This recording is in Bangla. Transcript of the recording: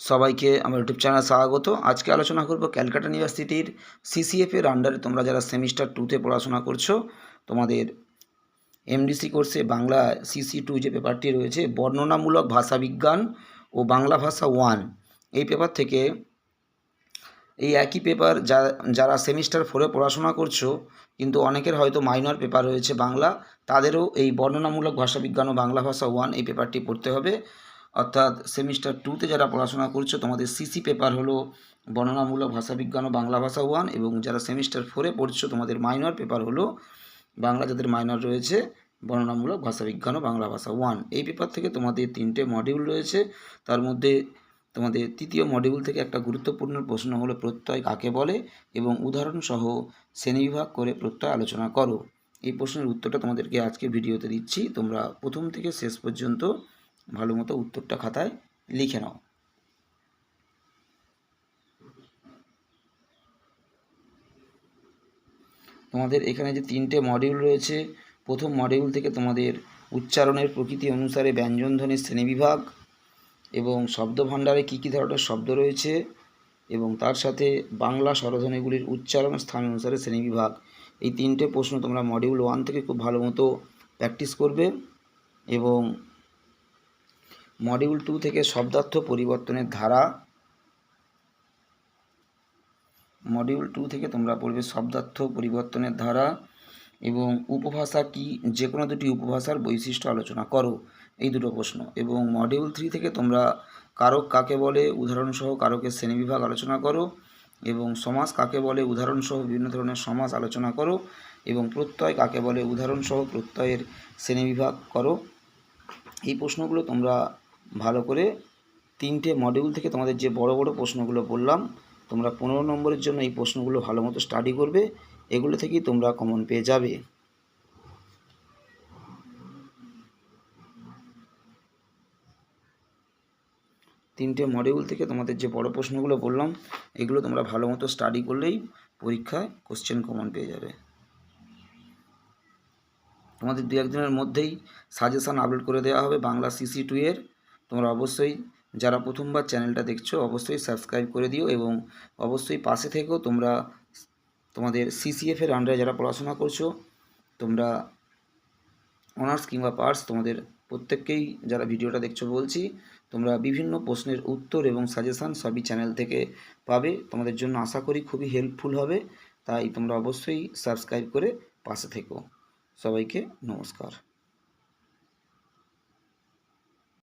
সবাইকে আমার ইউটিউব চ্যানেল স্বাগত। আজকে আলোচনা করব ক্যালকাটা ইউনিভার্সিটির সিসিএফ এর আন্ডারে তোমরা যারা সেমিস্টার 2তে পড়াশোনা করছো, তোমাদের এমডিসি কোর্সে বাংলা CC2 যে পেপারটি রয়েছে, বর্ণনামূলক ভাষাবিজ্ঞান ও বাংলা ভাষা 1, এই পেপার থেকে এই একই পেপার যারা সেমিস্টার 4এ পড়াশোনা করছো, কিন্তু অনেকের হয়তো মাইনর পেপার রয়েছে বাংলা, তাদেরও এই বর্ণনামূলক ভাষাবিজ্ঞান ও বাংলা ভাষা 1 এই পেপারটি পড়তে হবে। অর্থাৎ সেমিস্টার 2তে যারা পড়াশোনা করছো, তোমাদের সিসি পেপার হলো বর্ণনামূলক ভাষাবিজ্ঞান ও বাংলা ভাষা 1, এবং যারা সেমিস্টার 4এ পড়ছো, তোমাদের মাইনর পেপার হলো বাংলা, যাদের মাইনর রয়েছে বর্ণনামূলক ভাষাবিজ্ঞান ও বাংলা ভাষা 1। এই পেপার থেকে তোমাদের 3টে মডিউল রয়েছে। তার মধ্যে তোমাদের তৃতীয় মডিউল থেকে একটা গুরুত্বপূর্ণ প্রশ্ন হলো প্রত্যয় কাকে বলে, এবং উদাহরণসহ শ্রেণীবিভাগ করে প্রত্যয় আলোচনা করো। এই প্রশ্নের উত্তরটা তোমাদেরকে আজকে ভিডিওতে দিচ্ছি। তোমরা প্রথম থেকে শেষ পর্যন্ত ভালো মতো উত্তরটা খাতায় লিখে নাও। তোমাদের এখানে যে 3টে মডিউল রয়েছে, প্রথম মডিউল থেকে তোমাদের উচ্চারণের প্রকৃতি অনুসারে ব্যঞ্জনধ্বনির শ্রেণীবিভাগ এবং শব্দভাণ্ডারে কী কী ধরনের শব্দ রয়েছে, এবং তার সাথে বাংলা স্বরধ্বনিগুলির উচ্চারণ স্থান অনুসারে শ্রেণীবিভাগ, এই 3টে প্রশ্ন তোমরা মডিউল 1 থেকে খুব ভালো মতো প্র্যাকটিস করবে। এবং মডিউল 2 থেকে শব্দার্থ পরিবর্তনের ধারা, মডিউল 2 থেকে তোমরা পড়বে শব্দার্থ পরিবর্তনের ধারা এবং উপভাষা কি, যে কোনো দুটি উপভাষার বৈশিষ্ট্য আলোচনা করো, এই দুটো প্রশ্ন। এবং মডিউল 3 থেকে তোমরা কারক কাকে বলে, উদাহরণসহ কারকের শ্রেণীবিভাগ আলোচনা করো, এবং সমাস কাকে বলে, উদাহরণসহ বিভিন্ন ধরনের সমাস আলোচনা করো, এবং প্রত্যয় কাকে বলে, উদাহরণসহ প্রত্যয়ের শ্রেণীবিভাগ করো। এই প্রশ্নগুলো তোমরা ভালো করে 3টে মডিউল থেকে তোমাদের যে বড় বড় প্রশ্নগুলো বললাম, তোমরা 15 নম্বরের জন্য এই প্রশ্নগুলো ভালো মতো স্টাডি করবে। এগুলো থেকেই তোমরা কমন পেয়ে যাবে। তিনটে মডিউল থেকে তোমাদের যে বড় প্রশ্নগুলো বললাম, এগুলো তোমরা ভালো মতো স্টাডি করলেই পরীক্ষায় কোশ্চেন কমন পেয়ে যাবে। তোমাদের 2-1 দিনের মধ্যেই সাজেশান আপলোড করে দেওয়া হবে বাংলা CC2 এর। তোমরা অবশ্যই যারা প্রথমবার চ্যানেলটা দেখছো, অবশ্যই সাবস্ক্রাইব করে দিও, এবং অবশ্যই পাশে থেকেও তোমরা তোমাদের CCF এর আন্ডারে যারা পড়াশোনা করছো, তোমরা অনার্স কিংবা পার্স, তোমাদের প্রত্যেককেই যারা ভিডিওটা দেখছো বলছি, তোমরা বিভিন্ন প্রশ্নের উত্তর এবং সাজেশান সবই চ্যানেল থেকে পাবে। তোমাদের জন্য আশা করি খুবই হেল্পফুল হবে। তাই তোমরা অবশ্যই সাবস্ক্রাইব করে পাশে থেকো। সবাইকে নমস্কার।